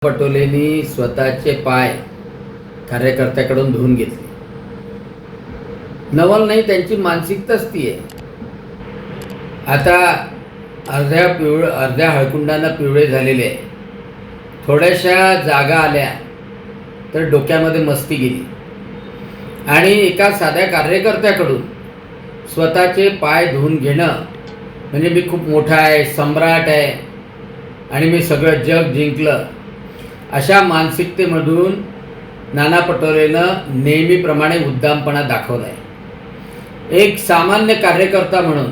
पटोलेंनी स्वतःचे पाय कार्यकर्त्याकडून धुवून घेतले. नवल नाही, त्यांची मानसिकताच ती आहे. आता अर्ध्या हळकुंडांना पिवळे झालेले आहे. थोड्याशा जागा आल्या तर डोक्यामध्ये मस्ती गेली आणि एका साध्या कार्यकर्त्याकडून स्वतःचे पाय धुवून घेणं म्हणजे मी खूप मोठा आहे, सम्राट आहे आणि मी सगळं जग जिंकलं, अशा मानसिकतेमधून नाना पटोलेनं नेहमीप्रमाणे उद्दामपणा दाखवला आहे. एक सामान्य कार्यकर्ता म्हणून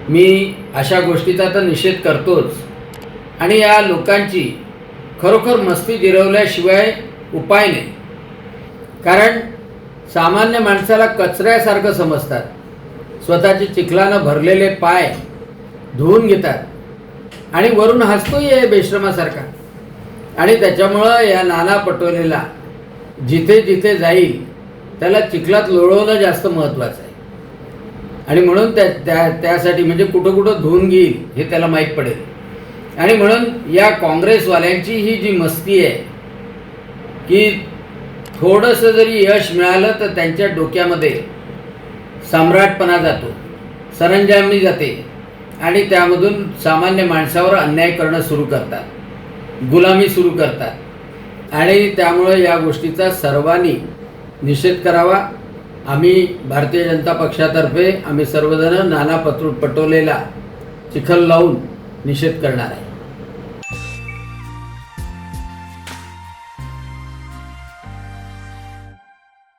मी अशा गोष्टीचा तर निषेध करतोच आणि या लोकांची खरोखर मस्ती जिरवल्याशिवाय उपाय नाही. कारण सामान्य माणसाला कचऱ्यासारखं समजतात. स्वतःचे चिखलानं भरलेले पाय धुवून घेतात आणि वरून हसतोही आहे बेश्रमासारखा. आणि त्याच्यामुळं या नाना पटोलेला जिथे जिथे जाईल त्याला चिखलात लोळवणं जास्त महत्त्वाचं आहे. आणि म्हणून त्यासाठी म्हणजे कुठं कुठं धुवून घेईल हे त्याला माहीत पडेल. आणि म्हणून या काँग्रेसवाल्यांची ही जी मस्ती आहे की थोडंसं जरी यश मिळालं तर त्यांच्या डोक्यामध्ये सम्राटपणा जातो, सरंजामणी जाते आणि त्यामधून सामान्य माणसावर अन्याय करणं सुरू करतात, गुलामी सुरू करतात. आणि त्यामुळे या गोष्टीचा सर्वांनी निषेध करावा. आम्ही भारतीय जनता पक्षातर्फे आम्ही सर्वजण नाना पटोलेला चिखल लावून निषेध करणार आहे.